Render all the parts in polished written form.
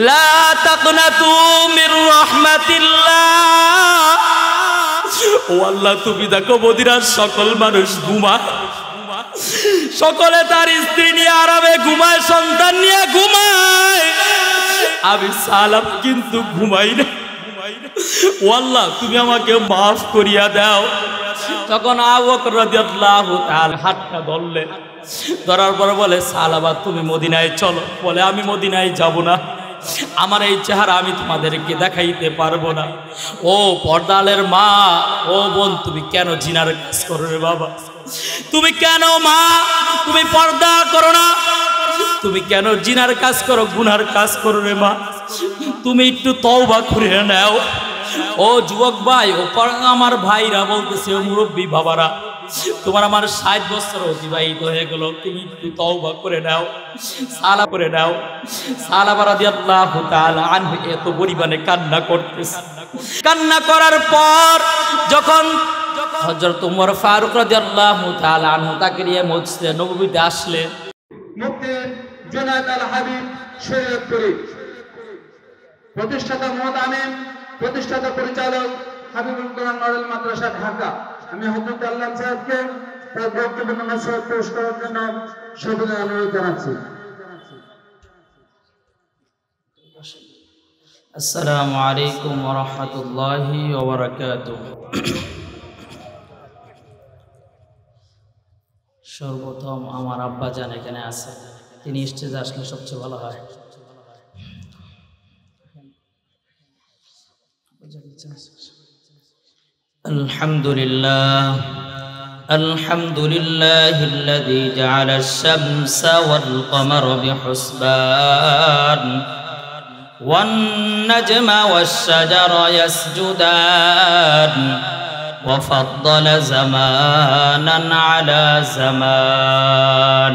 লা তাকনাতু মির রাহমাতিল্লাহ। ও আল্লাহ, তুমি দেখো মদিনার সকল মানুষ ঘুমায়, সকলে তার স্ত্রী নিয়ে আরামে ঘুমায়, সন্তান নিয়ে ঘুমায়, আমি সালাম কিন্তু ঘুমাই না। ও আল্লাহ, তুমি আমাকে মাফ করিয়া দাও। তখন আবু বকর রাদিয়াল্লাহু তাআলা হাতটা ধরলেন, ধরার পর বলে, সালাবা তুমি মদিনায় চলো। বলে, আমি মদিনায় যাব না, আমার এই চেহারা আমি তোমাদেরকে দেখাইতে পারবো না। ও পর্দালের মা, ও বোন, তুমি কেন জিনার কাজ করো রে বাবা? তুমি কেন মা, তুমি পর্দা করো না? তুমি কেন জিনার কাজ করো, গুনার কাজ করো রে মা? তুমি একটু তওবা করে নাও। ও যুবক ভাই, ও আমার ভাইরা বলতেছে, ও মুরব্বী বাবারা, তোমার আমার 60 বছর অতিবাহিত হয়ে গেল, তুমি একটু তওবা করে নাও, সালা করে নাও। সালাবা রাদিয়াল্লাহু তাআলা আনহু এত পরিমাণে কান্না করতেছে। কান্না করার পর যখন হযরত ওমর ফারুক রাদিয়াল্লাহু তাআলা আনহু তাকে নিয়ে মসজিদে নববীতে আসলেন, মুফতি জুনায়েদ আল হাবিব শরীয়তপুরী, প্রতিষ্ঠাতা মোহাম্মদ আমিন, প্রতিষ্ঠাতা পরিচালক হাবিবুল কোরআন মডেল মাদ্রাসা ঢাকা। আমি হযরত আল্লাহ সাহেবকে তার বক্তব্য নসিহত পেশ করার জন্য সবিনয় অনুরোধ জানাচ্ছি। আসসালামু আলাইকুম ওয়া রাহমাতুল্লাহি ওয়া বারাকাতুহু। সর্বপ্রথম আমার আব্বা জান এখানে আছে, তিনি স্টেজে আসলে সবচেয়ে ভালো হয়। আলহামদুলিল্লাহ, আলহামদুলিল্লাহিল্লাযী জাআলা আশ-শামসা ওয়াল কমারা বিহুসবান ওয়ান নাজমা ওয়াশ-শাজারা ইয়াসজুদান ওয়া ফাদ্দালা জামানান আলা জামান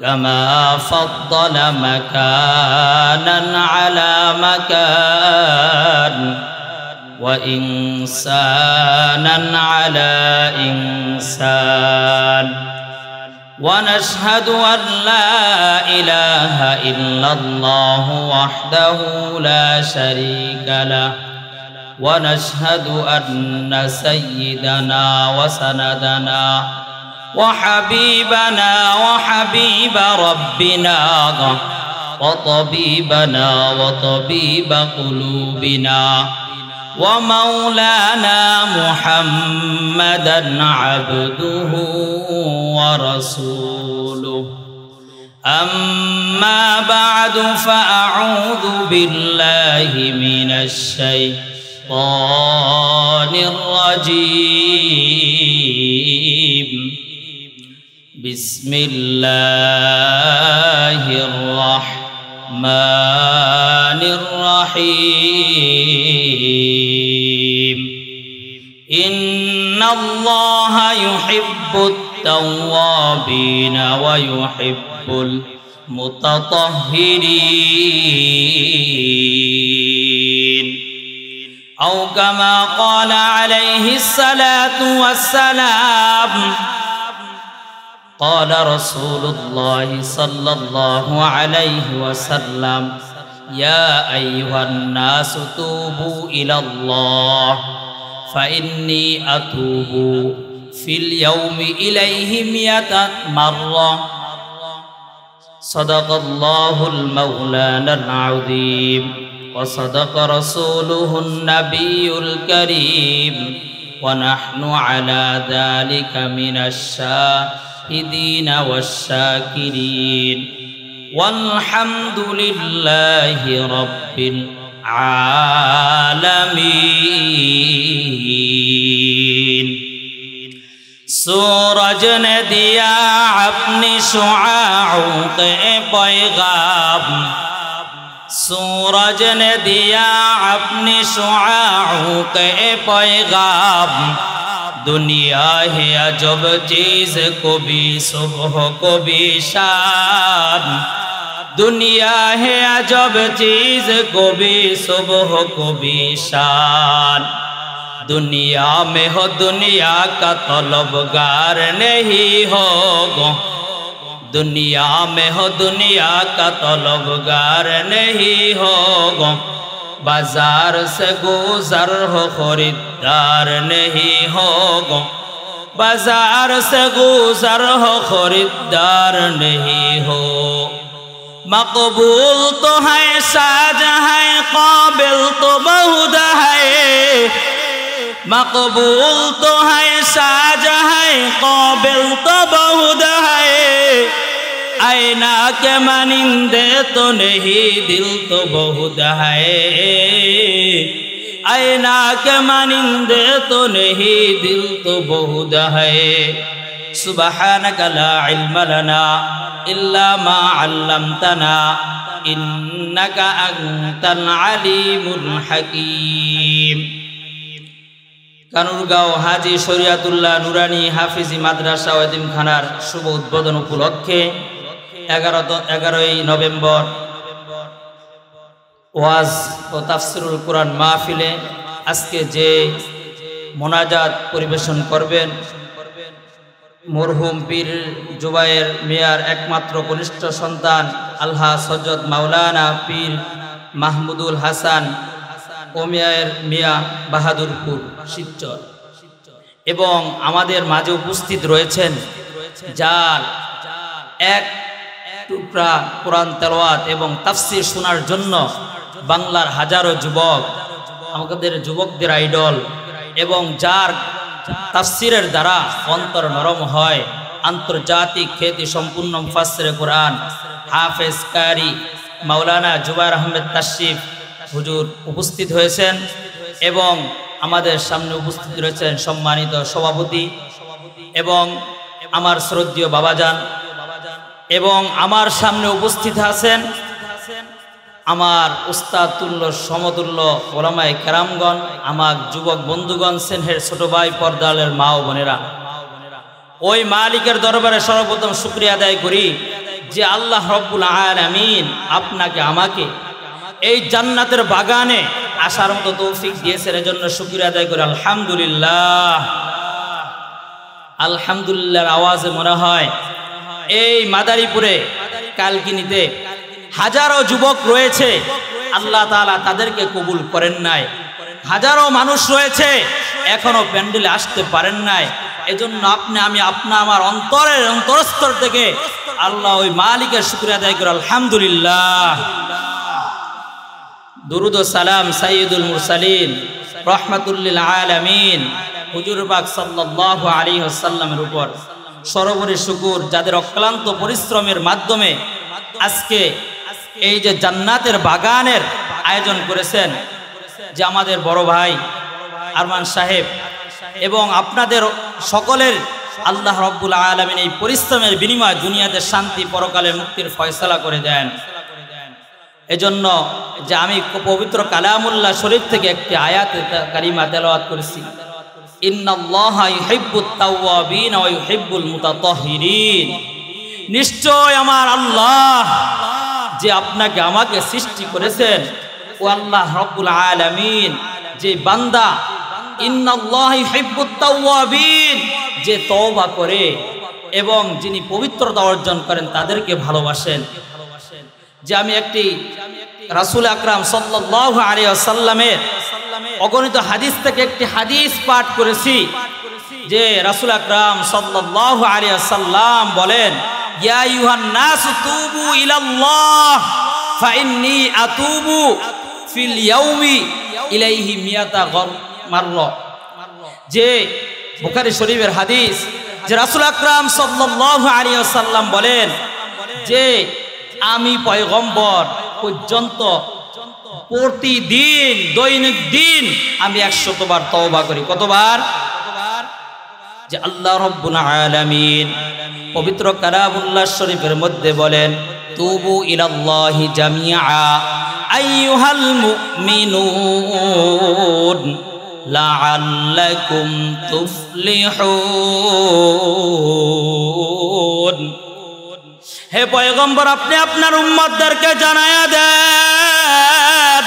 কামা ফাদ্দালা মাকানান আলা মাকান وإنسانا على إنسان ونشهد أن لا إله إلا الله وحده لا شريك له ونشهد أن سيدنا وسندنا وحبيبنا وحبيب ربنا وطبيبنا وطبيب قلوبنا ومولانا محمدا عبده ورسوله أما بعد فأعوذ بالله من الشيطان الرجيم بسم الله الرحمن الرحيم إن الله يحب التوابين ويحب المتطهرين أو كما قال عليه الصلاة والسلام قال رسول الله صلى الله عليه وسلم يا أيها الناس توبوا إلى الله فإني أتوب في اليوم إليه 100 مرة صدق الله المولانا العظيم وصدق رسوله النبي الكريم ونحن على ذلك من الشاهدين والشاكرين والحمد لله رب العالمين सूरज ने दिया अपनी शुआओं के पैगाम सूरज ने दिया अपनी शुआओं के पैगाम दुनिया है अजब चीज़ को भी सुबह को भी शाम दुनिया है अजब चीज़ को भी सुबह को भी शान दुनिया में हो दुनिया का तलबगार नहीं होगो दुनिया में हो दुनिया का तलबगार नहीं हो गो, बाजार से गुजर हो खरीदार नहीं हो गो, बाजार से गुजर हो खरीदार नहीं हो। मकबूल तो है साज है काबिल तो बहुत है, मकबूल तो है साज है काबिल तो बहुत है। आईना के मानिंदे तो नहीं दिल तो बहुत है, आईना के मानिंदे तो नहीं दिल तो बहुत है। सुबहानक ला इल्म लना इल्ला मा अल्लमतना इन्नका अंतल अलीमुल हकीम। কানুরগাঁও হাজি শরিয়াতুল্লাহ নুরানি হাফিজি মাদ্রাসা ও এতিমখানার শুভ উদ্বোধন উপলক্ষে 11ই নভেম্বর ওয়াজ ও তাফসিরুল কোরআন মাহফিলে আজকে যে মোনাজাত পরিবেশন করবেন মরহুম পীর জুবায়ের মিয়ার একমাত্র কনিষ্ঠ সন্তান আলহাজ হযরত মাওলানা পীর মাহমুদুল হাসান ওমিয়ার মিয়া বাহাদুরপুর শিবচর, এবং আমাদের মাঝে উপস্থিত রয়েছেন যার এক টুকরা কোরআন তেলাওয়াত এবং তাফসীর শোনার জন্য বাংলার হাজারো যুবক, আমাদের যুবকদের আইডল, এবং যার তাফসীরের দ্বারা অন্তর নরম হয়, আন্তর্জাতিক খ্যাতি সম্পূর্ণ মুফাসসিরে কোরআন হাফেজ কারি মাওলানা জুবায়ের আহমেদ তাশরিফ হুজুর উপস্থিত হয়েছেন, এবং আমাদের সামনে উপস্থিত রয়েছেন সম্মানিত সভাপতি এবং আমার শ্রদ্ধেয় বাবাজান, এবং আমার সামনে উপস্থিত আছেন আমার উস্তাদ তুল্য সমতুল্য ওলামায়ে কেরামগণ, আমার যুবক বন্ধুগণ, স্নেহের ছোট ভাই, পর্দালের মা ও বোনেরা। ওই মালিকের দরবারে সর্বপ্রথম শুকরিয়া আদায় করি যে আল্লাহ রব্বুল আলামিন আপনাকে আমাকে এই জান্নাতের বাগানে আসার মতো তৌফিক দিয়েছেন, এজন্য শুকরিয়া আদায় করি আলহামদুলিল্লাহ। আলহামদুলিল্লাহর আওয়াজে মনে হয় এই মাদারীপুরে কালকিনিতে হাজারো যুবক রয়েছে, আল্লাহ তাআলা তাদেরকে কবুল করেন নাই। হাজারো মানুষ রয়েছে এখনো প্যান্ডেলে আসতে পারেন নাই। এজন্য আমি আমার অন্তরস্থল থেকে আল্লাহ ওই মালিকের শুকরিয়া আদায় করি আলহামদুলিল্লাহ। দুরুদ ও সালাম সাইয়্যিদুল মুরসালিন রাহমাতুল লিল আলামিন হুজুর পাক সাল্লাল্লাহু আলাইহি ওয়াসাল্লামের উপর সর্বোপরি শুকর, যাদের অক্লান্ত পরিশ্রমের মাধ্যমে আজকে এই যে জান্নাতের বাগানের আয়োজন করেছেন, যে আমাদের বড় ভাই আরমান সাহেব এবং আপনাদের সকলের আল্লাহ রব্বুল আলামিন এই পরিশ্রমের বিনিময়ে দুনিয়াতে শান্তি, পরকালে মুক্তির ফয়সালা করে দেন। এজন্য যে আমি পবিত্র কালামুল্লাহ শরীফ থেকে একটি আয়াত কারিমা তেলাওয়াত করেছি, ইন্নাল্লাহা ইউহিব্বুত তাওয়াবিন ওয়া ইউহিব্বুল মুতাতাহহিরিন। নিশ্চয় আমার আল্লাহ যে আপনাকে আমাকে সৃষ্টি করেছেন, ও আল্লাহ রব্বুল আলামিন যে বান্দা, ইন্নাল্লাহা ইউহিব্বুত তাওয়াবিন, যে তওবা করে এবং যিনি পবিত্রতা অর্জন করেন তাদেরকে ভালোবাসেন। যে আমি একটি রাসূল আকরাম সাল্লাল্লাহু আলাইহি ওয়াসাল্লামের অগণিত হাদিস থেকে একটি হাদিস পাঠ করেছি, যে রাসূল আকরাম সাল্লাল্লাহু আলাইহি ওয়াসাল্লাম বলেন, ইয়া আইয়ুহান নাস তুবু ইলাল্লাহ ফাইন্নী আতুবু ফিল ইয়াউমি ইলাইহি মিয়াতা মাররা। যে বুখারী শরীফের হাদিস, যে রাসূল আকরাম সাল্লাল্লাহু আলাইহি ওয়াসাল্লাম বলেন যে আমি পয়গম্বর পর্যন্ত প্রতিদিন দৈনিক দিন আমি 100 বার তওবা করি। কতবার? যে আল্লাহ রব্বুল আলামিন পবিত্র কালামুল্লাহ শরীফের মধ্যে বলেন, তুবু ইলাল্লাহি জামিআ আইয়ুহাল মুমিনুন লাআল্লাকুম তুফলিহুন। হে পয়গম্বর, আপনি আপনার উম্মতদেরকে জানায়া দেন,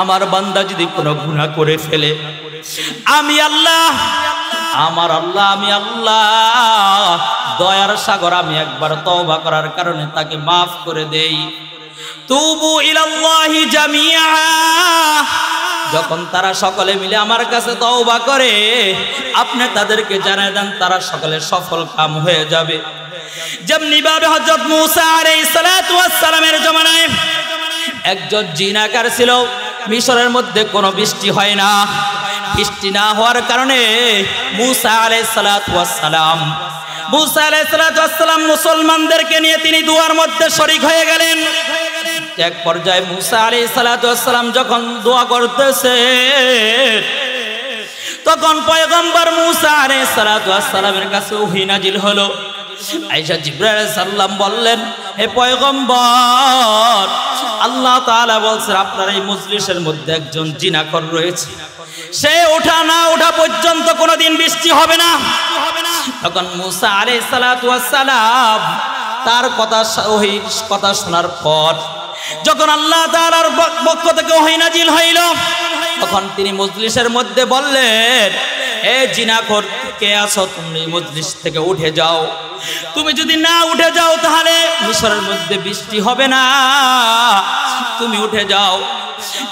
আমার বান্দা যদি কোনো গুনাহ করে ফেলে, আমি আল্লাহ আমার আল্লাহ, আমি আল্লাহ দয়ার সাগর, আমি একবার তওবা করার কারণে তাকে মাফ করে দেই। তুবু ইলাল্লাহি জামিআ, যখন তারা সকলে মিলে আমার কাছে তওবা করে আপনি তাদেরকে জানায় দেন তারা সকলে সফল কাম হয়ে যাবে। যেমনি ভাবে হযরত মূসা আলাইহিস সালাতু ওয়াস সালামের জামানায় একজন জিনাকার ছিল, মিশরের মধ্যে কোনো বৃষ্টি হয় না। বৃষ্টি না হওয়ার কারণে মূসা আলাইহিস সালাতু ওয়াস সালাম মুসলমানদেরকে নিয়ে তিনি দুয়ার মধ্যে শরীক হয়ে গেলেন। এক পর্যায়ে মূসা আলাইহিস সালাতু ওয়াস সালাম যখন দোয়া করতেছে তখন পয়গম্বর মূসা আলাইহিস সালাতু ওয়াস সালামের কাছে ওহী নাজিল হলো। আয়েশা জিবরাইল আলাইহিস সালাম বললেন, হে পয়গম্বর, আল্লাহ তাআলা বলছেন আপনার এই মজলিসের মধ্যে একজন জিনাকর রয়েছে, সে ওঠা না ওঠা পর্যন্ত কোনোদিন বৃষ্টি হবে না। তখন মূসা আলাইহিস সালাতু ওয়াস সালাম তার কথা শোনার পর যখন আল্লাহ তাআলার পক্ষ থেকে ওহী নাজিল হইল তখন তিনি মজলিসের মধ্যে বললেন, এ জিনাকর কে আছো, তুমি মজলিস থেকে উঠে যাও। তুমি যদি না উঠে যাও তাহলে মিশরের মধ্যে বৃষ্টি হবে না, তুমি উঠে যাও।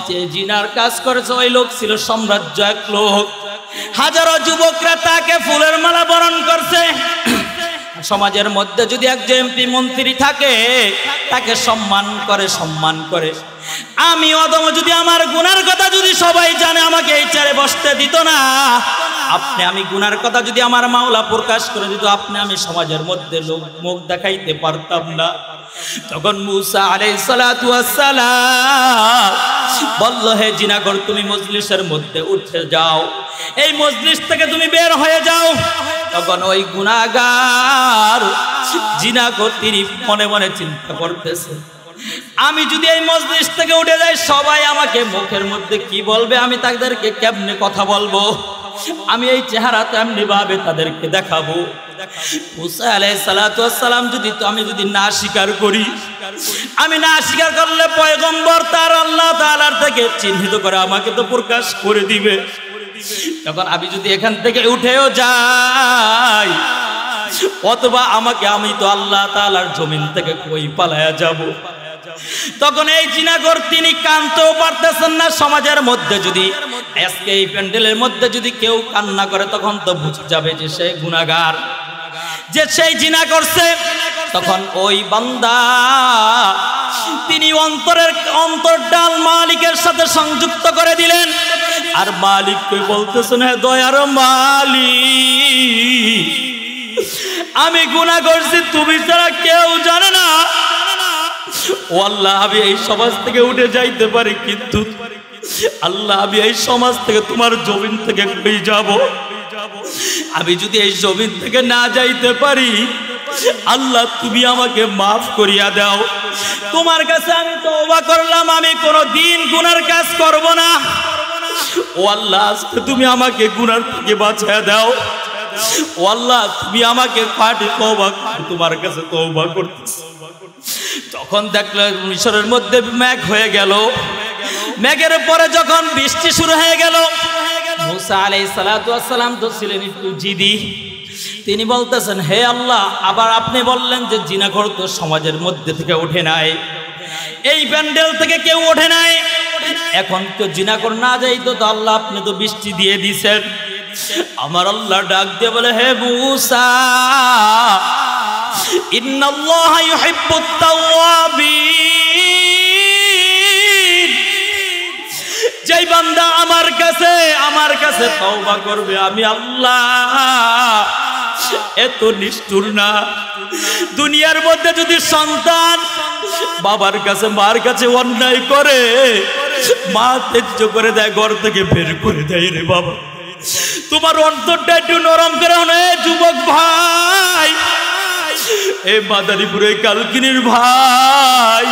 যে জিনার কাজ করেছে ওই লোক ছিল সাম্রাজ্য এক লোক, হাজারো যুবকরা তাকে ফুলের মালা বরণ করছে। সমাজের মধ্যে যদি একজন এমপি মন্ত্রী থাকে তাকে সম্মান করে। আমি অদম যদি আমার গুনার কথা যদি সবাই জানে আমাকে এই চেয়ারে বসতে দিত না। আমি গুনার কথা যদি আমার মাওলা প্রকাশ করে দিত আমি সমাজের মধ্যে মুখ দেখাইতে পারতাম না। তখন মূসা আলাইহিস সালাতু ওয়াস সালাম বলল, হে জিনাকর, তুমি মজলিসের মধ্যে উঠে যাও, এই মজলিস থেকে তুমি বের হয়ে যাও। তখন ওই গুনাহগার জিনাকর তিনি মনে মনে চিন্তা করতেছে, আমি যদি এই মজলিস থেকে উঠে যাই সবাই আমাকে মুখের মধ্যে কি বলবে, আমি তাদেরকে কেমনে কথা বলবো, আমি এই চেহারা তেমনি ভাবে তাদেরকে দেখাবো। মূসা আলাইহিস সালাতু ওয়াস সালাম আমি যদি না স্বীকার করি, আমি না স্বীকার করলে পয়গম্বর তার আল্লাহ তাআলার থেকে চিহ্নিত করে আমাকে তো প্রকাশ করে দিবে। তখন আমি যদি এখান থেকে উঠেও যাই অথবা আমি তো আল্লাহ তাআলার জমিন থেকে কই পালায়া যাব। তখন এই জিনাকর তিনি কাঁদতেও পারতেছেন না। সমাজের মধ্যে যদি আজকে এই প্যান্ডেলের মধ্যে যদি কেউ কান্না করে তখন তো বুঝে যাবে যে সে গুনাহগার, যে সেই জিনা করছে। তখন ওই বান্দা তিনি অন্তরডাল মালিকের সাথে সংযুক্ত করে দিলেন, আর মালিককে বলতেছেন, হে দয়ার মালিক, আমি গুনাহ করছি, তুমি ছাড়া কেউ জানে না। ও আল্লাহ, আমি এই সমাজ থেকে উঠে যাইতে পারি, কিন্তু আল্লাহ আমি এই সমাজ থেকে তোমার জমিন থেকে কই যাব। আমি যদি এই জমিন থেকে না যাইতে পারি আল্লাহ তুমি আমাকে মাফ করিয়া দাও। তোমার কাছে আমি তওবা করলাম, আমি কোনোদিন গুনার কাজ করব না। ও আল্লাহ, আজকে তুমি আমাকে গুনার থেকে বাঁচায়া দাও। ও আল্লাহ, তুমি আমাকে পাঠে তওবা, তোমার কাছে তওবা করতেছি। তখন দেখলেন মিশরের মধ্যে মেঘ হয়ে গেল। মেঘের পরে যখন বৃষ্টি শুরু হয়ে গেল, মূসা আলাইহিস সালাতু ওয়াস সালাম তো ছিলেন একটু জিদি। তিনি বলতেছেন, হে আল্লাহ, আবার আপনি বললেন যে জিনাকর তো সমাজের মধ্যে থেকে ওঠে নাই, এই প্যান্ডেল থেকে কেউ ওঠে নাই, এখন তো জিনাকর না যাইতো তো আল্লাহ আপনি তো বৃষ্টি দিয়ে দিয়েছেন। আমার আল্লাহ ডাক দিয়ে বলে, হে মূসা, ইন্নাল্লাহা ইউহিব্বুত তাওয়াবিন, যেই বান্দা আমার কাছে তওবা করবে আমি আল্লাহ এত নিষ্ঠুর না। দুনিয়ার মধ্যে যদি সন্তান বাবার কাছে মার কাছে অন্যায় করে, মা তেজ্য করে দেয়, ঘর থেকে বের করে দেয়। রে বাবা, তোমার অন্তরটা একটু নরম করে না যুবক ভাই, এই মাদারীপুরে কালকিনির ভাই,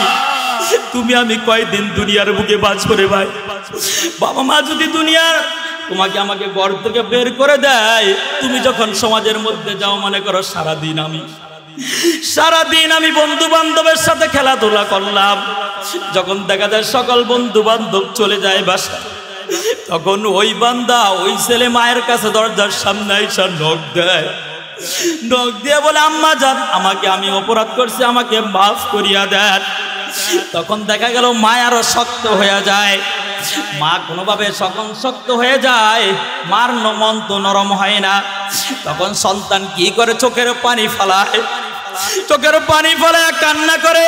তুমি আমি কয়দিন দুনিয়ার বুকে বাঁচবো রে ভাই। বাবা মা যদি দুনিয়ার আমাকে ঘর থেকে বের করে দেয়, তুমি যখন সমাজের মধ্যে যাও, মনে করো সারাদিন আমি বন্ধু বান্ধবের সাথে খেলাধুলা করলাম, যখন দেখা যায় সকল বন্ধু বান্ধব চলে যায় বাসা, তখন ওই বান্দা ওই ছেলে মায়ের কাছে দরজার সামনে এসে নখ দেয়, নখ দিয়ে বলে আম্মা জান আমাকে, আমি অপরাধ করছি, আমাকে মাফ করিয়া দেন। তখন দেখা গেল মা আরো শক্ত হয়ে যায়। মা কোনোভাবে যখন শক্ত হয়ে যায়, মার মন তো নরম হয় না। তখন সন্তান কি করে, চোখের পানি ফেলায়, চোখের পানি ফেলায় কান্না করে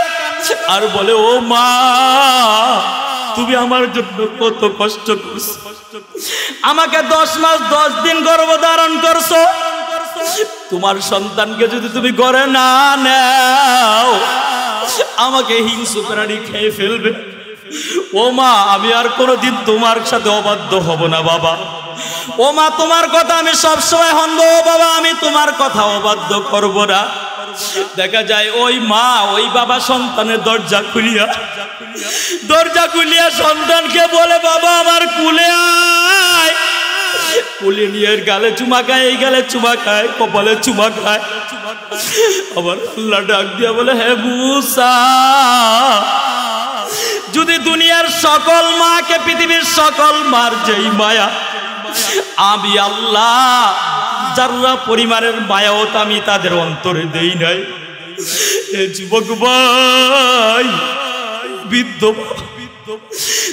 আর বলে ও মা তুমি আমার জন্য কত কষ্ট করছো, আমাকে 10 মাস 10 দিন গর্ভধারণ করছো, তোমার সন্তানকে যদি তুমি ঘরে না নাও আমাকে হিংস্র প্রাণী খেয়ে ফেলবে। ও মা আমি আর কোনোদিন তোমার সাথে অবাধ্য হব না বাবা। ও মা তোমার কথা আমি সবসময় শুনবো, ও বাবা আমি তোমার কথা অবাধ্য করব না। দেখা যায় ওই মা ওই বাবা সন্তানের দরজা খুলিয়া সন্তানকে বলে বাবা আমার কুলে আয়। কুলে নিয়ে গালে চুমা খায়, এই গালে চুমা খায়, কপালে চুমা খায়। আবার আল্লাহ ডাক দিয়া বলে হে মুসা, যদি দুনিয়ার সকল মাকে, পৃথিবীর সকল মার যেই মায়া, আমি আল্লাহ যারা পরিমাণের মায়াও আমি তাদের অন্তরে দেই নাই। এ যুবক ভাই, বৃদ্ধ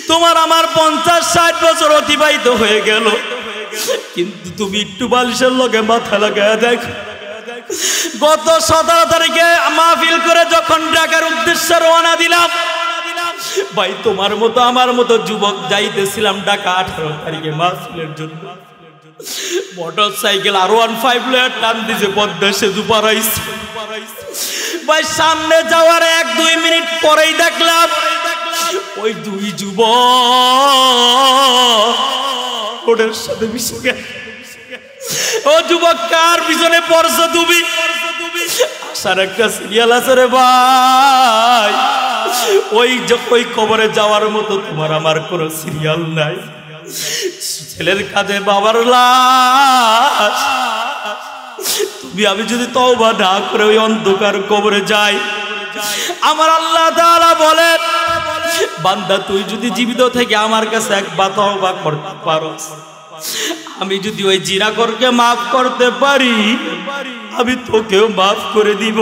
তোমার আমার 50-60 বছর অতিবাহিত হয়ে গেল, কিন্তু তুমি একটু বালিশের লগে মাথা লাগায় দেখো। গত 17 তারিখে মাহফিল করে যখন ঢাকার উদ্দেশ্যে রওনা দিলাম, ভাই তোমার মতো আমার মতো যুবক যাইতেছিলাম ঢাকা 18 তারিখে মাহফিলের জন্য। মোটরসাইকেল R15 লয়ে টান দিছে, পদ্মা সেতু পারাইছে। ভাই সামনে যাওয়ার 1-2 মিনিট পরেই দেখলাম ওই 2 যুবক ওদের সাথে মিশে গেছে। ও যুবক কার পিছনে পড়ছো তুমি? আসার একটা সিরিয়াল আছে রে ভাই, ওই কবরে যাওয়ার মতো তোমার আমার কোনো সিরিয়াল নাই। ছেলের কাঁধে বাবার লাশ, তুমি আমি যদি তওবা না করে ওই অন্ধকার কবরে যাই, আমার আল্লাহ তাআলা বলেন বান্দা তুই যদি জীবিত থেকে আমার কাছে একবার তওবা করতে পারো, আমি যদি ওই জিনাখোরকে মাফ করতে পারি, আমি তোকেও মাফ করে দিব।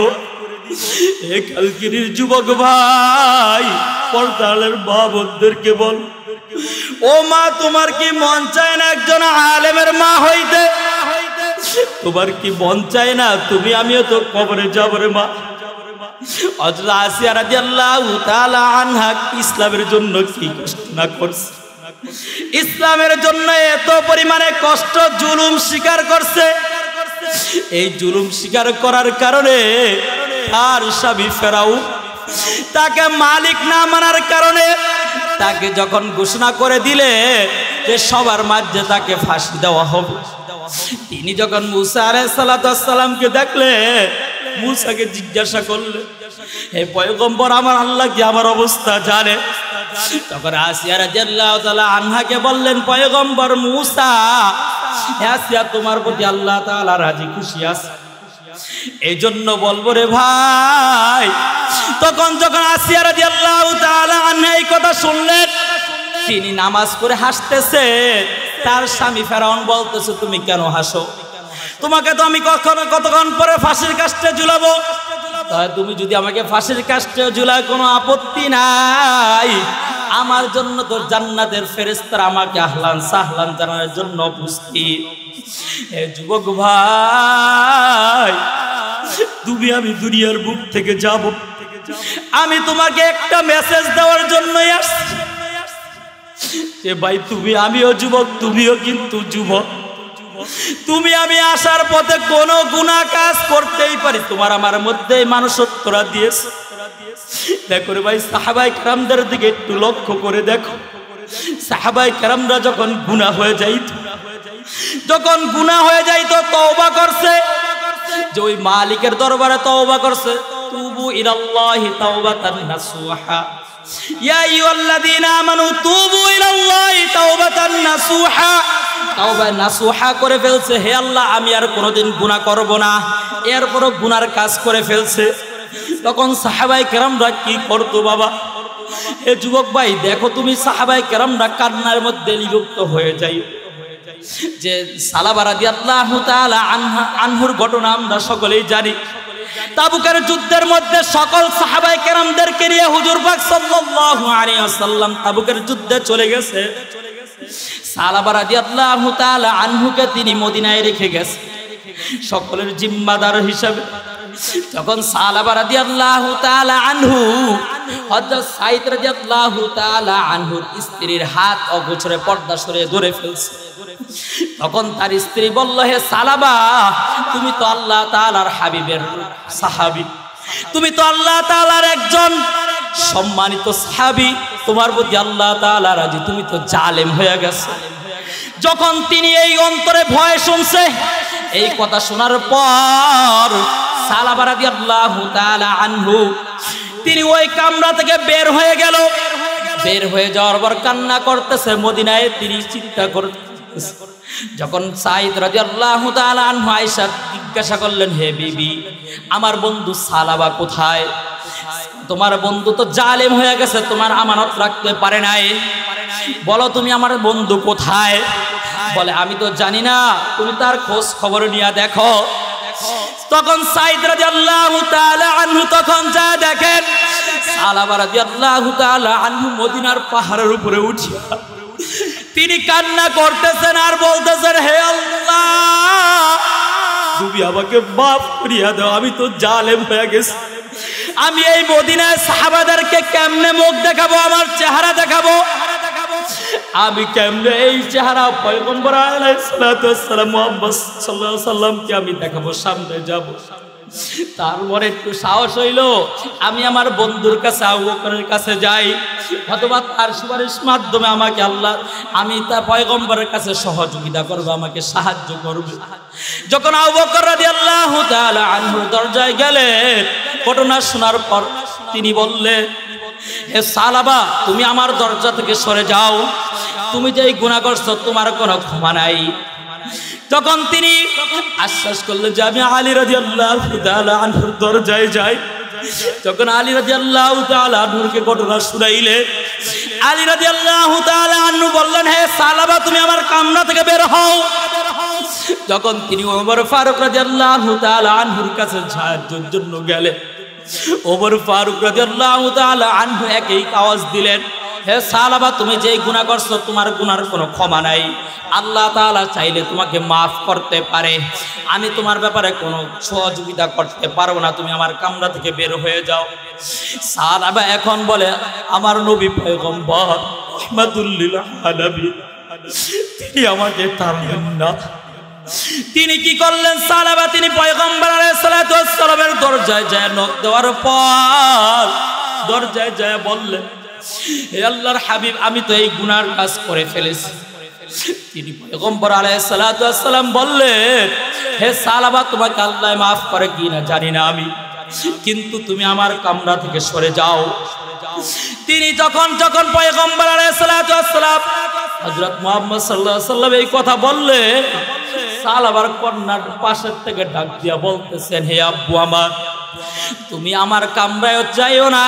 এ কালকিনির যুবক ভাই, পর্দালের মা বোনদেরকে বল, ও মা তোমার কি মন চায় না একজন আলেমের মা হইতে? তোমার কি মন চায় না তুমি আমিও তো কবরে যাব রে মা? হযরত আসিয়া রাদিয়াল্লাহু তাআলা আনহা ইসলামের জন্য কি কষ্ট না করছে, ইসলামের জন্য এত পরিমাণে কষ্ট জুলুম স্বীকার করছে। এই জুলুম স্বীকার করার কারণে তার স্বামী ফেরাউন তাকে মালিক না মানার কারণে তাকে যখন ঘোষণা করে দিলে যে সবার মাঝে তাকে ফাঁসি দেওয়া হবে, তিনি যখন মুসা আলাইহিস সালামকে দেখলে, মুসাকে জিজ্ঞাসা করলে হে পয়গম্বর আমার আল্লাহ কি আমার অবস্থা জানে? তখন আসিয়া রাদিয়াল্লাহু তাআলা আনহাকে বললেন পয়গম্বর মুসা, আসিয়া তোমার প্রতি আল্লাহ তাআলা রাজি খুশি আছে, এই জন্য বলবো রে ভাই। তখন যখন আসিয়া রাদিয়াল্লাহু তাআলা আনহা এই কথা শুনলেন, তিনি নামাজ পড়ে হাসতেছে, তার স্বামী ফেরাউন বলতেছে তুমি কেন হাসো? তোমাকে তো আমি কতক্ষণ পরে ফাঁসির কাস্টে ঝুলাবো, তুমি যদি আমাকে ফাঁসির কাস্টে ঝুলায় কোনো আপত্তি নাই, আমার জন্য তো জান্নাতের ফেরেশতারা আমাকে আহলান সাহলান জানানোর জন্য উপস্থিত। এ যুবক ভাই, তুমি আমি দুনিয়ার বুক থেকে যাব, আমি তোমাকে একটা মেসেজ দেওয়ার জন্যই আসছি যে ভাই তুমি আমিও যুবক, তুমিও কিন্তু যুবক, তুমি আমি আসার পথে কোনো গুনাহ কাজ করতেই পারি, তোমার আমার মধ্যে মানুষত্বরা দিয়েছে। দেখো রে ভাই, সাহাবায়ে কেরামদের দিকে একটু লক্ষ্য করে দেখো, সাহাবায়ে কেরামরা যখন গুনাহ হয়ে যাইতো তওবা করছে, যে ওই মালিকের দরবারে তওবা করছে, তুবু ইলাল্লাহি তাওবাতান নাসুহা, ইয়া আইয়ুহাল্লাযীনা আমানু তুবু ইলাল্লাহি তাওবাতান নাসুহা, তাওবা নাসুহা করে ফেলছে, হে আল্লাহ আমি আর কোনোদিন গুনাহ করব না, এরপরও গুনার কাজ করে ফেলছে। তখন সাহাবায়ে কেরামরা কি করতো বাবা, হে যুবক ভাই দেখো তুমি সাহাবায়ে কেরামরা কান্নার মধ্যে লিপ্ত হয়ে যায়। যে সালাবা রাদিয়াল্লাহু তাআলা আনহুর ঘটনা আমরা সকলেই জানি। তাবুকের যুদ্ধের মধ্যে সকল সাহাবায়ে কেরামদেরকে নিয়ে হুজুর পাক সাল্লাল্লাহু আলাইহি ওয়াসাল্লাম তাবুকের যুদ্ধে চলে গেছে। সালাবা রাদিয়াল্লাহু তাআলা আনহুকে তিনি মদিনায় রেখে গেছে সকলের জিম্মাদার হিসেবে। যখন সালাবা রাদিয়াল্লাহু তাআলা আনহু হযরত সাঈদ রাদিয়াল্লাহু তাআলা আনহুর স্ত্রীর হাত অগোচরে পর্দা সরিয়ে ধরে ফেলছে, তখন তার স্ত্রী বলল, হে সালাবা তুমি তো আল্লাহ তাআলার হাবিবের সাহাবী, তুমি তো আল্লাহ তাআলার একজন সম্মানিত সাহাবী, তোমার প্রতি আল্লাহ তাআলা রাজি, তুমি তো জালেম হয়ে গেছো। যখন তিনি এই অন্তরে ভয় শুনছে, এই কথা শোনার পর সালাবা রাদিয়াল্লাহু তাআলা আনহু তিনি ওই কামরা থেকে বের হয়ে গেল। বের হয়ে যাওয়ার পর কান্না করতেছে, মদিনায় তিনি চিন্তা করতেছে। যখন সাঈদ রাদিয়াল্লাহু তাআলা আনহু আয়েশা জিজ্ঞাসা করলেন, হে বিবি আমার বন্ধু সালাবা কোথায়? তোমার বন্ধু তো জালেম হয়ে গেছে, তোমার আমানত রাখতে পারে নাই, বলো তুমি আমার বন্ধু কোথায়? বলে আমি তো জানি না, তুমি তার খোঁজ খবর নিয়ে দেখো। তখন সাঈদ রাদিয়াল্লাহু তাআলা আনহু তখন যা দেখেন সালাবা রাদিয়াল্লাহু তাআলা আনহু মদিনার পাহাড়ের উপরে উঠিয়া তিনি কান্না করতেছেন আর বলতেছেন, হে আল্লাহ তুমি আমাকে মাফ করিয়া দাও, আমি তো জালেম হয়ে গেছি। আমি এই মদিনায় সাহাবাদেরকে কেমনে মুখ দেখাবো, আমার চেহারা দেখাবো? আমি কেমনে এই চেহারা পয়গম্বর আলাইহিস সালাতু ওয়াস সালাম মুহাম্মদ সাল্লাল্লাহু আলাইহি সাল্লামকে আমি দেখাবো, সামনে যাব? তারপরে একটু সাহস হইলো, আমি আমার বন্ধুর কাছে আবু বকরের কাছে যাই, অথবা তার সুপারিশ মাধ্যমে আমাকে আল্লাহ, আমি তার পয়গম্বরের কাছে সহযোগিতা করবো, আমাকে সাহায্য করবে। যখন আবু বকর রাদিয়াল্লাহু তাআলা আনহুর দরজায় গেলেন, ঘটনা শোনার পর তিনি বললেন, হে সালাবা তুমি আমার দরজা থেকে সরে যাও, তুমি যেই গুনাহ করছো তোমার কোনো ক্ষমা নাই। তখন তিনি আশ্বাস করলেন যে আমি আলী রাদিয়াল্লাহু তাআলা আনহুর দরজায় যাই। যখন আলী রাদিয়াল্লাহু তাআলা আনহুকে ঘটনা শুনাইলে, আলী রাদিয়াল্লাহু তাআলা আনহু বললেন, হে সালাবা তুমি আমার কামরা থেকে বের হও। যখন তিনি ওমর ফারুক রাদিয়াল্লাহু তাআলা আনহুর কাছে সাহায্যের জন্য গেলেন, ওমর ফারুক রাদিয়াল্লাহু তাআলা আনহু একই আওয়াজ দিলেন, হে সালাবা তুমি যেই গুনাহ করছো তোমার গুনার কোনো ক্ষমা নাই, আল্লাহ তাআলা চাইলে তোমাকে মাফ করতে পারে, আমি তোমার ব্যাপারে কোনো সহযোগিতা করতে পারবো না, তুমি আমার কামরা থেকে বের হয়ে যাও। সালাবা এখন বলে, আমার নবী পয়গম্বর রাহমাতুল লিল আলামিন তিনি আমাকে তাড়াবেন না। তিনি কি করলেন? সালাবা তিনি পয়গম্বর আলাইহিস সালাতু ওয়াস সালামের দরজায় যায় নক দেওয়ার পর দরজায় যায় বললেন, হে আল্লাহর হাবিব আমি তো এই গুনার কাজ করে ফেলেছি। তিনি পয়গম্বর আলাইহিস সালাতু ওয়াস সালাম বললেন, হে সালাবা তোমাকে আল্লাহ মাফ করে কি না জানি না আমি, কিন্তু তুমি আমার কামরা থেকে সরে যাও। তিনি যখন পয়গম্বর আলাইহিস সালাতু ওয়াস সালাম হযরত মুহাম্মদ সাল্লাল্লাহু আলাইহি ওয়াসাল্লাম এই কথা বললে, সালাবার কন্যার পাশের থেকে ডাক দিয়া বলতেছেন, হে আব্বু আমার তুমি আমার কামরায় যাইও না,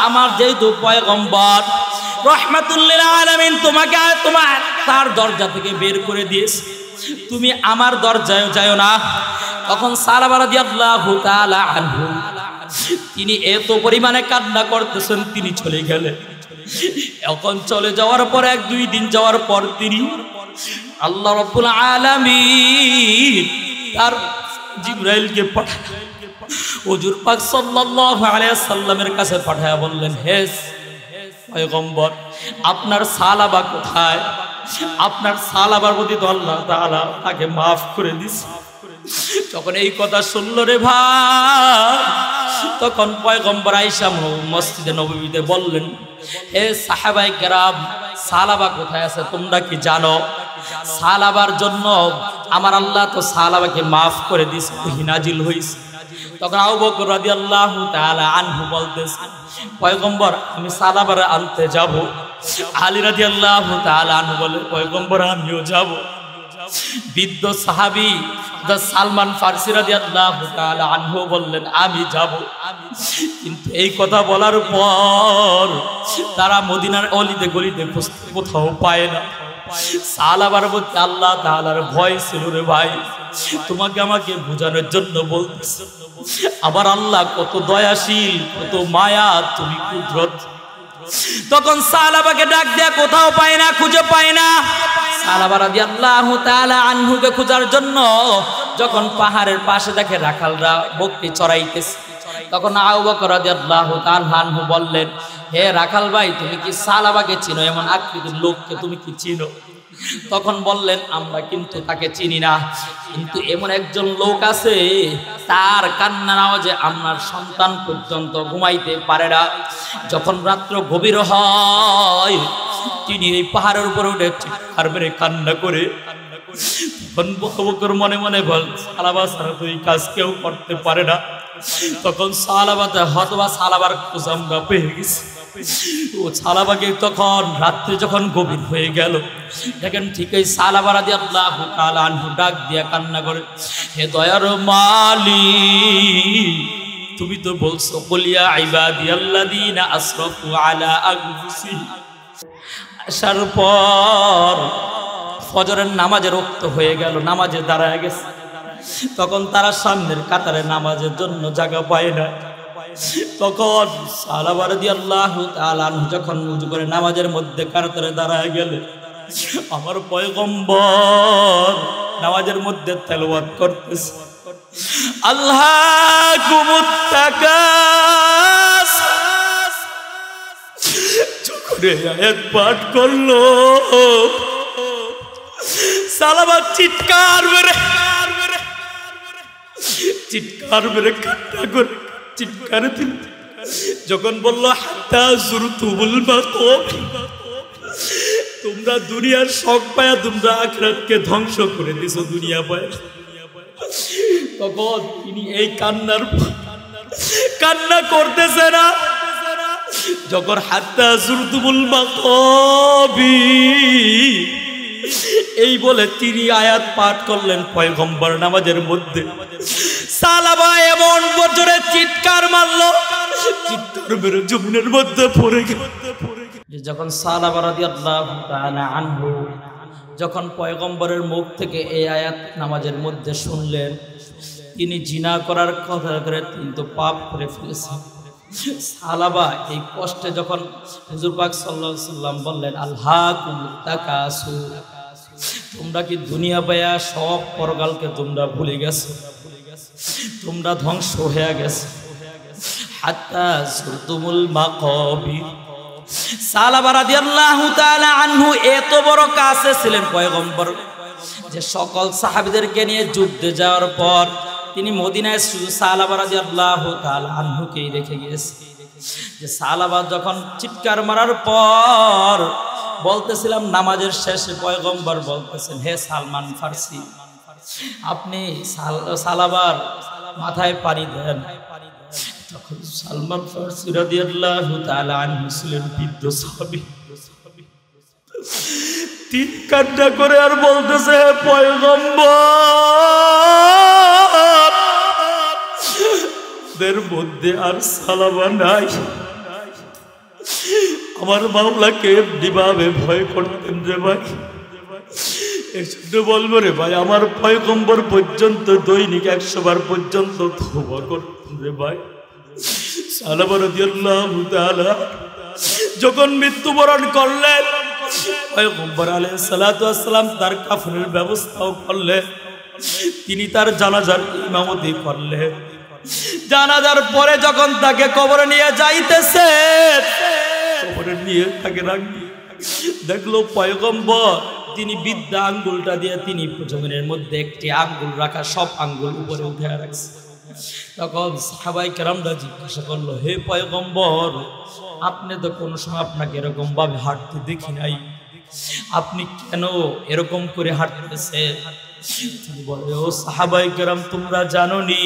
আমার যেহেতু পয়গম্বর রাহমাতুল লিল আলামিন তোমাকে তোমার তার দরজা থেকে বের করে দিয়েছে, তুমি আমার দরজায় যাইও না। তখন সালাবা রাদিয়াল্লাহু তাআলা আনহু তিনি এত পরিমাণে কান্না করতেছেন, তিনি চলে গেলেন। এখন চলে যাওয়ার পর 1-2 দিন যাওয়ার পর তিনি আল্লাহ রাব্বুল আলামিন তার জিবরাইলকে পাঠালেন, হুজুর পাক সাল্লাল্লাহু আলাইহি সাল্লামের কাছে পাঠায়া বললেন, হে পয়গম্বর আপনার সালাবা কোথায়? আপনার সালাবার প্রতি তো আল্লাহ তাআলা তাকে মাফ করে দিয়েছে। যখন এই কথা শুনল রে ভাই, তখন পয়গম্বর আয়েশা মসজিদে নববীতে বললেন, হে সাহাবায়ে কেরাম সালাবা কোথায় আছে তোমরা কি জানো? সালাবার জন্য আমার আল্লাহ তো সালাবাকে মাফ করে দিয়েছে, ওহী নাজিল হইছে। তখন আবু বকর রাদিয়াল্লাহু তাআলা আনহু বলতেছেন, পয়গম্বর আমি সালাবার আনতে যাব। আলী রাদিয়াল্লাহু তাআলা আনহু বলে, পয়গম্বর আমিও যাব। বৃদ্ধ সাহাবী সালমান ফারসি রাদিয়াল্লাহু তাআলা আনহু বললেন আমি যাব। কিন্তু এই কথা বলার পর তারা মদিনার অলিতে গলিতে কোথাও পায় না। সালাবার মধ্যে আল্লাহ তাআলার ভয় ছিল রে ভাই, তোমাকে আমাকে বোঝানোর জন্য বলতেছে। আবার আল্লাহ কত দয়াশীল, কত মায়া, তুমি কুদরত। তখন সালাবাকে ডাক দেয়া কোথাও পায় না, খুঁজে পায় না। সালাবা রাদিয়াল্লাহু তাআলা আনহুকে খোঁজার জন্য যখন পাহাড়ের পাশে দেখে রাখালরা বকরি চড়াইতেছে, তখন আবু বকর রাদিয়াল্লাহু তাআলা আনহু বললেন, হে রাখাল ভাই, তুমি কি সালাবাকে চিনো? এমন আকৃতির লোককে তুমি কি চিনো? তখন বললেন, আমরা কিন্তু তাকে চিনি না, কিন্তু এমন একজন লোক আছে তার কান্নার আওয়াজে আমার সন্তান পর্যন্ত ঘুমাইতে পারে না। যখন রাত্র গভীর হয় তিনি এই পাহাড়ের উপরে উঠে চিৎকার মেরে কান্না করে। তখন আবু বকর মনে মনে বল, সালাবা ছাড়া তো এই কাজ কেউ করতে পারে না। তখন সালাবাতে হতবা সালাবার খোঁজ আমরা পেয়ে গেছি। ও সালাবাকে তখন রাত্রে যখন গভীর হয়ে গেল, দেখেন ঠিক এই সালাবা রাদিয়াল্লাহু তাআলা আনহু ডাক দিয়া কান্না করে, হে দয়ার মালিক, তুমি তো বলছো কুলিয়া ইবাদিয়াল্লাযীনা আসরাফু আলা আনফুসিহিম। আসার পর ফজরের নামাজের ওয়াক্ত হয়ে গেল, নামাজে দাঁড়ায় গেছে। তখন তারা সামনের কাতারে নামাজের জন্য জায়গা পায় না। তখন সালাবা রাদিয়াল্লাহু তাআলা আনহু যখন ওযু করে নামাজের মধ্যে কাতারে দাঁড়ায় গেল, আমার পয়গম্বর নামাজের মধ্যে তেলাওয়াত করতেছে, আল্লাহুমুত তাকাস। যখন এই আয়াত পাঠ করলো, সালাবা চিৎকার মেরে কান্না করে চিৎকার দিল। যখন বললো হাত্তা যুরতুমুল মাকাবির, তোমরা দুনিয়ার শখ পায়া তোমরা আখিরাতকে ধ্বংস করে দিছো দুনিয়া পায়া। তখন তিনি এই কান্না করতেছে না। যখন হাত্তা যুরতুমুল মাকাবির এই বলে তিনি আয়াত পাঠ করলেন পয়গম্বর নামাজের মধ্যে। সালাবা এমন বছরে চিৎকার মারলো, চিৎকার মেরে জমিনের মধ্যে পড়ে গেল। যখন সালাবা রাদিয়াল্লাহু তাআলা আনহু যখন পয়গম্বরের মুখ থেকে এই আয়াত নামাজের মধ্যে শুনলেন, তিনি জিনা করার কথা করে কিন্তু পাপ করে ফেলেছেন। সালাবা এই কষ্টে যখন হুজুর পাক সাল্লাল্লাহু আলাইহি ওয়াসাল্লাম বললেন, আল্লাহুমুত তাকাসুর, তোমরা কি দুনিয়া পায়া সব পরকালকে তোমরা ভুলে গেছো, তোমরা ধ্বংস হয়ে গেছো। হাত্তা যুরতুমুল মাকাবির। সালাবা রাদিয়াল্লাহু তাআলা আনহু এত বড় কাছে ছিলেন পয়গম্বর যে সকল সাহাবীদেরকে নিয়ে যুদ্ধে যাওয়ার পর তিনি মদিনায় শুধু সালাবা রাদিয়াল্লাহু তাআলা আনহুকেই রেখে গিয়েছে। যে সালাবা যখন চিৎকার মারার পর বলতেছিলাম নামাজের শেষে পয়গম্বর বলতেছেন, হে সালমান ফারসি, আপনি সালাবার মাথায় পানি দেন। তখন সালমান ফারসি রাদিয়াল্লাহু তাআলা আনহু ছিলেন বৃদ্ধ সাহাবী। তিন কান্না করে আর বলতেছে, হে পয়গম্বর, দের মধ্যে আর সালাবা নাই। আমার মাওলাকে এমনিভাবে ভয় করতেন রে ভাই। এই জন্য বলবো রে ভাই, আমার পয়গম্বর পর্যন্ত দৈনিক 100 বার পর্যন্ত তওবা করতেন রে ভাই। সালাবা রাদিয়াল্লাহু তাআলা যখন মৃত্যুবরণ করলেন, পয়গম্বর আলাইহিস সালাতু ওয়াস সালাম তার কাফনের ব্যবস্থাও করলেন। তিনি তার জানাজার ইমামতি করলেন। জানাজার পরে যখন তাকে কবরে নিয়ে যাইতেছে, কবরে নিয়ে তাকে রাখি দেখলো পয়গম্বর তিনি বিদ্যা আঙ্গুলটা দিয়ে তিনি জমিনের মধ্যে একটি আঙ্গুল রাখা, সব আঙ্গুল উপরে উঠে রাখছে। তখন সাহাবায়ে কেরামরা জিজ্ঞাসা করলো, হে পয়গম্বর, আপনি তো কোনো সময় আপনাকে এরকম ভাবে হাঁটতে দেখি নাই, আপনি কেন এরকম করে হাঁটতেছে? তিনি বলে, ও সাহাবায়ে কেরাম, তোমরা জানোনি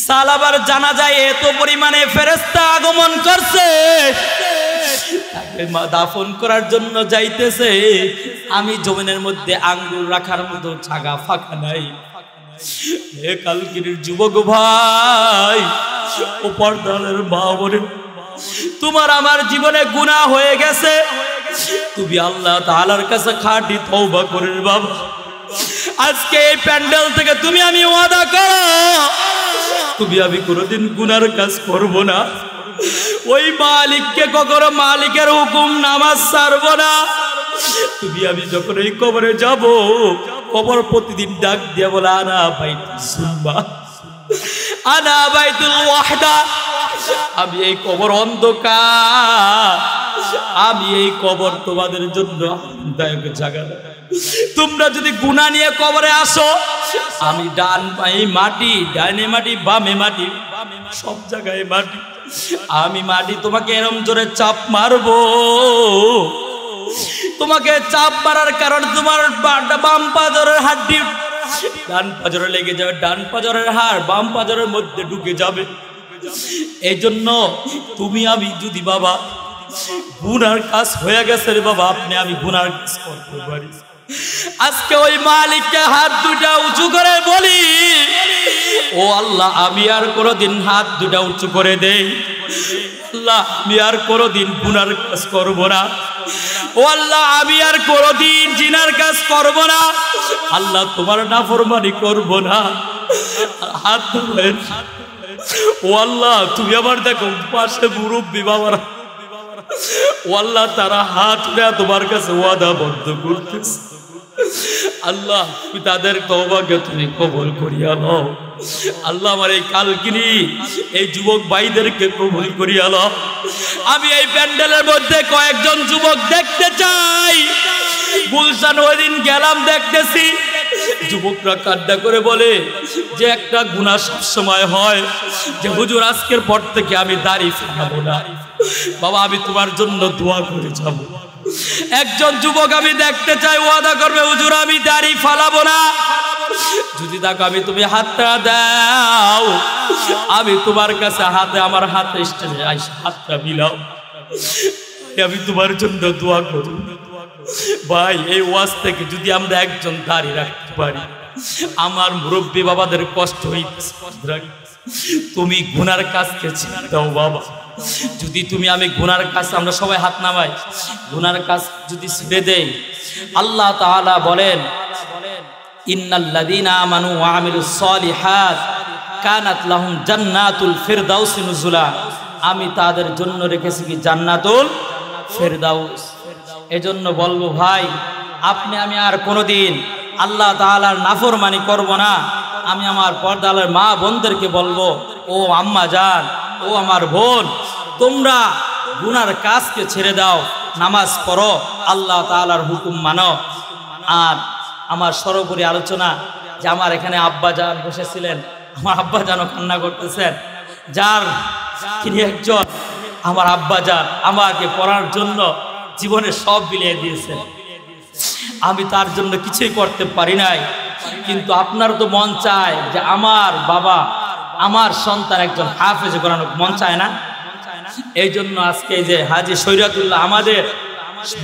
সালাবার জানাজায় এত পরিমাণে ফেরেশতা আগমন করছে, তাকে দাফন করার জন্য যাইতেছে। আমি জমিনের মধ্যে আঙ্গুল রাখার মতো জায়গা ফাঁকা নাই। হে কালকিনির যুবক ভাই ও পর্দার মা বলে, তোমার আমার জীবনে গুনাহ হয়ে গেছে, তুমি আল্লাহ তাআলার কাছে খাঁটি তওবা করে বাবা, আজকে এই প্যান্ডেল থেকে তুমি আমি ওয়াদা করো, তুমি আমি কোনোদিন গুনার কাজ করব না, ওই মালিককে কখনো মালিকের হুকুম নামাজ ছাড়বো না। তুমি আমি যখন এই কবরে যাব, কবর প্রতিদিন ডাক দিয়ে বলে আনা বাইতুল সুলমা, আনা বাইতুল ওয়াহদা, আমি এই কবর অন্ধকার, আমি এই কবর তোমাদের জন্য আনন্দদায়ক জায়গা। তোমরা যদি গুনাহ নিয়ে কবরে আসো, আমি ডান পায়ে মাটি, ডানে মাটি, বামে মাটি, সব জায়গায় মাটি, আমি মাটি তোমাকে এরম জোরে চাপ মারবো, তোমাকে চাপ মারার কারণে তোমার বাম পাজরের হাড্ডি ডান পাজরে লেগে যাবে, ডান পাজরের হাড় বাম পাজরের মধ্যে ঢুকে যাবে। এই জন্য তুমি আমি যদি বাবা গুনার কাজ হয়ে গেছে রে বাবা, আপনি আমি গুনার কাজ করতে পারি, আজকে ওই মালিককে হাত দুটা উঁচু করে বলি, ও আল্লাহ আমি আর কোনোদিন হাত দুটা উঁচু করে দেই, আল্লাহ আমি আর কোনোদিন গুনার কাজ করব না, ও আল্লাহ আমি আর কোনোদিন জিনার কাজ করব না, আল্লাহ তোমার নাফরমানি করব না। হাত ধরেন, ও আল্লাহ তুমি আবার দেখো পাশে মুরব্বি বাবারা, ও আল্লাহ তারা হাত উঠে তোমার কাছে ওয়াদা বদ্ধ করতেছে, আল্লাহ তুমি তাদের তওবাকে তুমি কবুল করিয়া নাও, আল্লাহ আমার এই কালকিনি এই যুবক ভাইদেরকে কবুল করিয়া নাও। আমি এই প্যান্ডেলের মধ্যে কয়েকজন যুবক দেখতে চাই, গুলশান ওই দিন গেলাম দেখতেছি, যুবকরা কান্না করে বলে যে একটা গুনাহ সবসময় হয় যে হুজুর আজকের পর থেকে আমি দাড়ি ফালাবো না, বাবা আমি তোমার জন্য দোয়া করে যাব। একজন যুবক আমি দেখতে চাই ওয়াদা করবে হুজুর আমি দাড়ি ফালাবো না, যদি দেখো আমি তুমি হাতটা দাও, আমি তোমার কাছে হাতে আমার হাতে স্টেজে হাতটা মিলাও, আমি তোমার জন্য দোয়া করি। ভাই এই ওয়াজ থেকে যদি আমরা একজন দাড়ি রাখতে পারি, আমার মুরব্বী বাবাদের কষ্ট হইতেছে, তুমি গুনার কাজকে ছেড়ে দাও বাবা, যদি তুমি আমি গুনার কাজ, আমরা সবাই হাত নামাই, গুনার কাজ যদি ছেড়ে দেই, আল্লাহ তাআলা বলেন ইন্নাল্লাযীনা আমানু ওয়া আমিলুস সালিহাত কানাত লাহুম জান্নাতুল ফিরদাউস নুজুলা, আমি তাদের জন্য রেখেছি কি জান্নাতুল ফিরদাউস। এজন্য বলবো ভাই আপনি আমি আর কোনোদিন আল্লাহ তাআলার নাফরমানি করব না। আমি আমার পর্দার মা বোনদেরকে বলবো, ও আম্মা জান, ও আমার বোন, তোমরা গুনার কাজকে ছেড়ে দাও, নামাজ পড়ো, আল্লাহ তাআলার হুকুম মানো। আর আমার সর্বোপরি আলোচনা যে আমার এখানে আব্বা জান বসেছিলেন, আমার আব্বা জানও কান্না করতেছেন, যার তিনি একজন আমার আব্বা জান আমাকে পড়ার জন্য জীবনে সব বিলিয়ে দিয়েছেন, আমি তার জন্য কিছুই করতে পারি নাই, কিন্তু আপনার তো মন চায় যে আমার বাবা আমার সন্তান একজন হাফেজ কোরআন, মন চায় না? এই জন্য আজকে যে হাজী শরীয়তুল্লাহ, আমাদের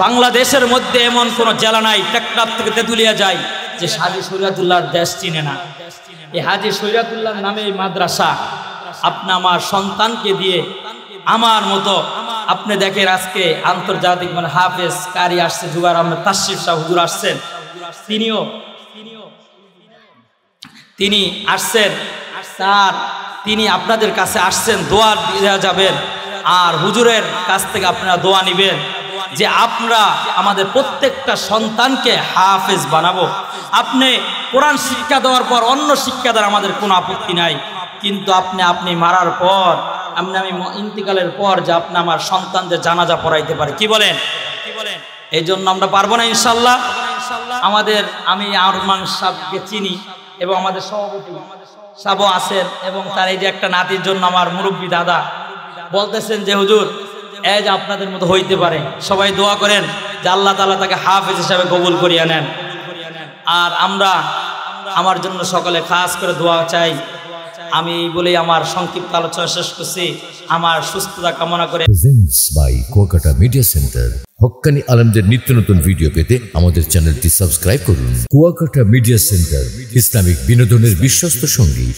বাংলাদেশের মধ্যে এমন কোন জেলা নাই টেকনাফ থেকে তেঁতুলিয়া যায় যে হাজী শরীয়তুল্লাহর দেশ চিনে না। এই হাজী শরীয়তুল্লাহর নামে এই মাদ্রাসা আপনি আমার সন্তানকে দিয়ে আমার মতো আপনি দেখেন আজকে আন্তর্জাতিক মানে হাফেজ কারি আসছে, জুবাইর আহমেদ তাশরিফ শাহ হুজুর আসছেন, তিনি আসছেন, তার তিনি আপনাদের কাছে আসছেন, দোয়া দেওয়া যাবেন, আর হুজুরের কাছ থেকে আপনারা দোয়া নেবেন যে আমরা আমাদের প্রত্যেকটা সন্তানকে হাফেজ বানাবো। আপনি কোরআন শিক্ষা দেওয়ার পর অন্য শিক্ষা দেওয়ার আমাদের কোনো আপত্তি নাই, কিন্তু আপনি মারার পর আমি ইন্তিকালের পর যে আপনি আমার সন্তানদের জানাজা পড়াইতে পারে, কি বলেন? এই জন্য আমরা পারবো না ইনশাল্লাহ। আমাদের আমি আরমান সাহেবকে চিনি এবং আমাদের সভাপতি সাহেবও আছেন, এবং তার এই যে একটা নাতির জন্য আমার মুরব্বী দাদা বলতেছেন যে হুজুর এই যে আপনাদের মতো হইতে পারে, সবাই দোয়া করেন যে আল্লাহ তাআলা তাকে হাফেজ হিসাবে কবুল করিয়া নেন। আর আমরা আমার জন্য সকলে খাস করে দোয়া চাই। আমি বলেই আমার সংক্ষিপ্ত আলোচনা শেষ করছি, আমার সুস্থতা কামনা করে। Presents by Kolkata Media Center. হক্কানি আলেমদের নিত্য নতুন ভিডিও পেতে আমাদের চ্যানেলটি সাবস্ক্রাইব করুন। কুয়াকাটা মিডিয়া সেন্টার, ইসলামিক বিনোদনের বিশ্বস্ত সঙ্গী।